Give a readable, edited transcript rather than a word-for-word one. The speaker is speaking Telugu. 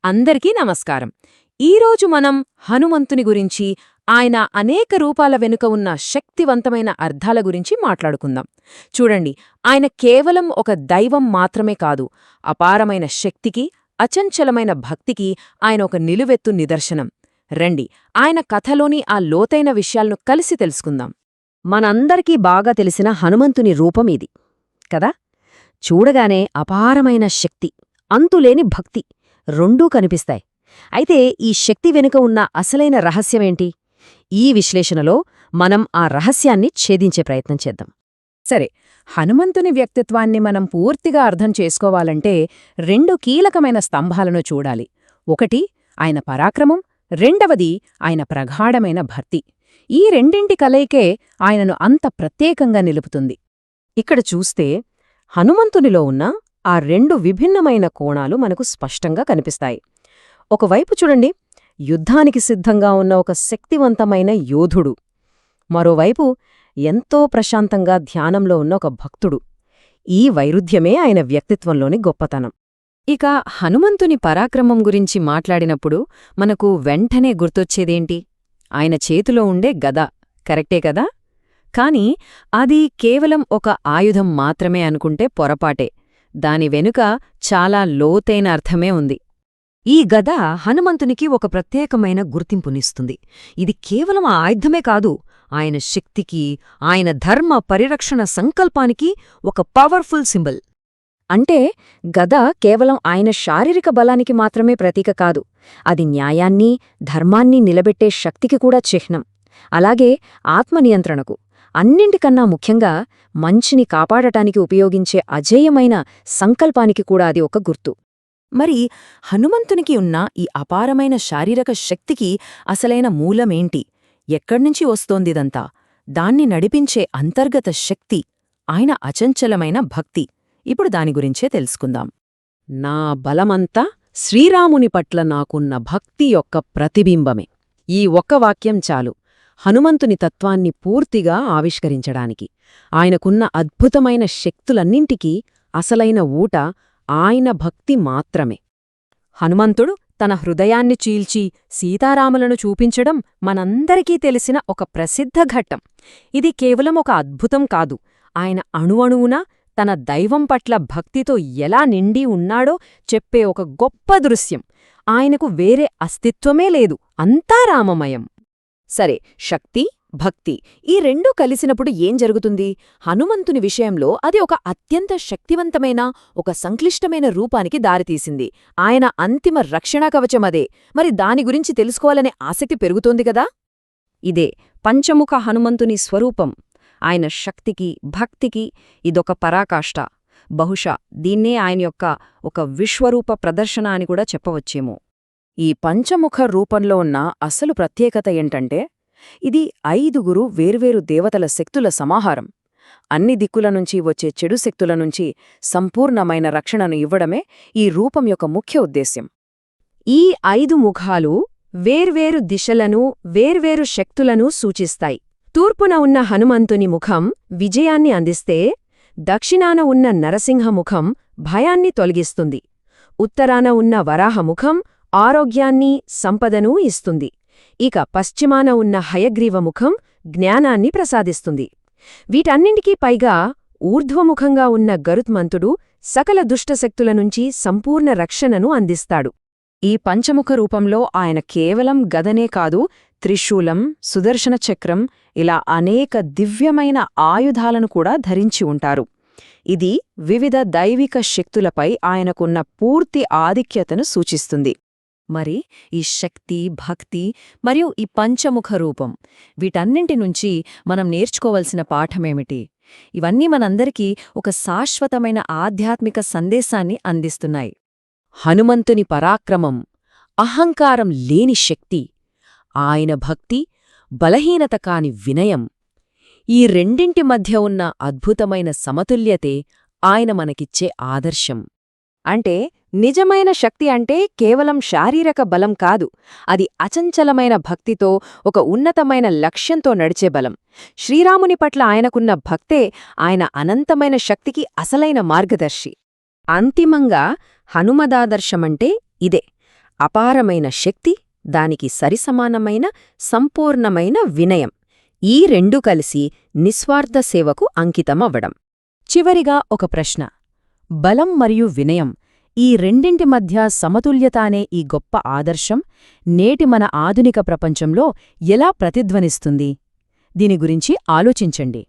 అందరికీ నమస్కారం. ఈరోజు మనం హనుమంతుని గురించి, ఆయన అనేక రూపాల వెనుక ఉన్న శక్తివంతమైన అర్థాల గురించి మాట్లాడుకుందాం. చూడండి, ఆయన కేవలం ఒక దైవం మాత్రమే కాదు, అపారమైన శక్తికి, అచంచలమైన భక్తికి ఆయన ఒక నిలువెత్తు నిదర్శనం. రండి, ఆయన కథలోని ఆ లోతైన విషయాలను కలిసి తెలుసుకుందాం. మనందరికీ బాగా తెలిసిన హనుమంతుని రూపం ఇది కదా. చూడగానే అపారమైన శక్తి, అంతులేని భక్తి రెండూ కనిపిస్తాయి. అయితే ఈ శక్తి వెనుక ఉన్న అసలైన రహస్యమేంటి? ఈ విశ్లేషణలో మనం ఆ రహస్యాన్ని ఛేదించే ప్రయత్నం చేద్దాం. సరే, హనుమంతుని వ్యక్తిత్వాన్ని మనం పూర్తిగా అర్థం చేసుకోవాలంటే రెండు కీలకమైన స్తంభాలను చూడాలి. ఒకటి ఆయన పరాక్రమం, రెండవది ఆయన ప్రగాఢమైన భక్తి. ఈ రెండింటి కలయికే ఆయనను అంత ప్రత్యేకంగా నిలుపుతుంది. ఇక్కడ చూస్తే హనుమంతునిలో ఉన్న ఆ రెండు విభిన్నమైన కోణాలు మనకు స్పష్టంగా కనిపిస్తాయి. ఒకవైపు చూడండి, యుద్ధానికి సిద్ధంగా ఉన్న ఒక శక్తివంతమైన యోధుడు. మరోవైపు ఎంతో ప్రశాంతంగా ధ్యానంలో ఉన్న ఒక భక్తుడు. ఈ వైరుధ్యమే ఆయన వ్యక్తిత్వంలోని గొప్పతనం. ఇక హనుమంతుని పరాక్రమం గురించి మాట్లాడినప్పుడు మనకు వెంటనే గుర్తొచ్చేదేంటి? ఆయన చేతిలో ఉండే గద, కరెక్టే కదా? కాని అది కేవలం ఒక ఆయుధం మాత్రమే అనుకుంటే పొరపాటే. దాని వెనుక చాలా లోతైన అర్థమే ఉంది. ఈ గద హనుమంతునికి ఒక ప్రత్యేకమైన గుర్తింపునిస్తుంది. ఇది కేవలం ఆ ఆయుధమే కాదు, ఆయన శక్తికి, ఆయన ధర్మ పరిరక్షణ సంకల్పానికి ఒక పవర్ఫుల్ సింబల్. అంటే గద కేవలం ఆయన శారీరక బలానికి మాత్రమే ప్రతీక కాదు, అది న్యాయాన్ని, ధర్మాన్ని నిలబెట్టే శక్తికి కూడా చిహ్నం. అలాగే ఆత్మనియంత్రణకు, అన్నింటికన్నా ముఖ్యంగా మంచిని కాపాడటానికి ఉపయోగించే అజేయమైన సంకల్పానికి కూడా అది ఒక గుర్తు. మరి హనుమంతునికి ఉన్న ఈ అపారమైన శారీరక శక్తికి అసలైన మూలమేంటి? ఎక్కడ్నుంచి వస్తోందిదంతా? దాన్ని నడిపించే అంతర్గత శక్తి ఆయన అచంచలమైన భక్తి. ఇప్పుడు దాని గురించే తెలుసుకుందాం. నా బలమంతా శ్రీరాముని పట్ల నాకున్న భక్తి యొక్క ప్రతిబింబమే. ఈ ఒక్క వాక్యం చాలు హనుమంతుని తత్వాన్ని పూర్తిగా ఆవిష్కరించడానికి. ఆయనకున్న అద్భుతమైన శక్తులన్నింటికీ అసలైన ఊట ఆయన భక్తి మాత్రమే. హనుమంతుడు తన హృదయాన్ని చీల్చి సీతారాములను చూపించడం మనందరికీ తెలిసిన ఒక ప్రసిద్ధ ఘట్టం. ఇది కేవలం ఒక అద్భుతం కాదు, ఆయన అణువణువునా తన దైవం పట్ల భక్తితో ఎలా నిండి ఉన్నాడో చెప్పే ఒక గొప్ప దృశ్యం. ఆయనకు వేరే అస్తిత్వమే లేదు, అంతా రామమయం. సరే, శక్తి, భక్తి ఈ రెండూ కలిసినప్పుడు ఏం జరుగుతుంది? హనుమంతుని విషయంలో అది ఒక అత్యంత శక్తివంతమైన, ఒక సంక్లిష్టమైన రూపానికి దారితీసింది. ఆయన అంతిమ రక్షణా కవచమదే. మరి దాని గురించి తెలుసుకోవాలనే ఆసక్తి పెరుగుతోంది కదా. ఇదే పంచముఖ హనుమంతుని స్వరూపం. ఆయన శక్తికి, భక్తికి ఇదొక పరాకాష్ట. బహుశా దీన్నే ఆయన యొక్క ఒక విశ్వరూప ప్రదర్శన అని కూడా చెప్పవచ్చేమో. ఈ పంచముఖ రూపంలో ఉన్న అసలు ప్రత్యేకత ఏంటంటే, ఇది 5 వేర్వేరు దేవతల శక్తుల సమాహారం. అన్ని దిక్కుల నుంచి వచ్చే చెడు శక్తుల నుంచి సంపూర్ణమైన రక్షణను ఇవ్వడమే ఈ రూపం యొక్క ముఖ్య ఉద్దేశ్యం. ఈ 5 ముఖాలు వేర్వేరు దిశలను, వేర్వేరు శక్తులను సూచిస్తాయి. తూర్పున ఉన్న హనుమంతుని ముఖం విజయాన్ని అందిస్తే, దక్షిణాన ఉన్న నరసింహముఖం భయాన్ని తొలగిస్తుంది. ఉత్తరాన ఉన్న వరాహముఖం ఆరోగ్యాన్ని, సంపదనూ ఇస్తుంది. ఇక పశ్చిమాన ఉన్న హయగ్రీవముఖం జ్ఞానాన్ని ప్రసాదిస్తుంది. వీటన్నింటికీ పైగా ఊర్ధ్వముఖంగా ఉన్న గరుత్మంతుడు సకల దుష్టశక్తుల నుంచి సంపూర్ణ రక్షణను అందిస్తాడు. ఈ పంచముఖ రూపంలో ఆయన కేవలం గదనే కాదు, త్రిశూలం, సుదర్శన చక్రం ఇలా అనేక దివ్యమైన ఆయుధాలను కూడా ధరించి ఉంటారు. ఇది వివిధ దైవిక శక్తులపై ఆయనకున్న పూర్తి ఆధిక్యతను సూచిస్తుంది. మరి ఈ శక్తి, భక్తి మరియు ఈ పంచముఖ రూపం వీటన్నింటి నుంచి మనం నేర్చుకోవలసిన పాఠమేమిటి? ఇవన్నీ మనందరికీ ఒక శాశ్వతమైన ఆధ్యాత్మిక సందేశాన్ని అందిస్తున్నాయి. హనుమంతుని పరాక్రమం, అహంకారం లేని శక్తి, ఆయన భక్తి, బలహీనత కాని వినయం, ఈ రెండింటి మధ్య ఉన్న అద్భుతమైన సమతుల్యతే ఆయన మనకిచ్చే ఆదర్శం. అంటే నిజమైన శక్తి అంటే కేవలం శారీరక బలం కాదు, అది అచంచలమైన భక్తితో, ఒక ఉన్నతమైన లక్ష్యంతో నడిచే బలం. శ్రీరాముని పట్ల ఆయనకున్న భక్తే ఆయన అనంతమైన శక్తికి అసలైన మార్గదర్శి. అంతిమంగా హనుమదాదర్శమంటే ఇదే. అపారమైన శక్తి, దానికి సరిసమానమైన సంపూర్ణమైన వినయం, ఈ రెండూ కలిసి నిస్వార్థ సేవకు అంకితమవ్వడం. చివరిగా ఒక ప్రశ్న. బలం మరియు వినయం, ఈ రెండింటి మధ్య సమతుల్యత అనే ఈ గొప్ప ఆదర్శం నేటి మన ఆధునిక ప్రపంచంలో ఎలా ప్రతిధ్వనిస్తుంది? దీని గురించి ఆలోచించండి.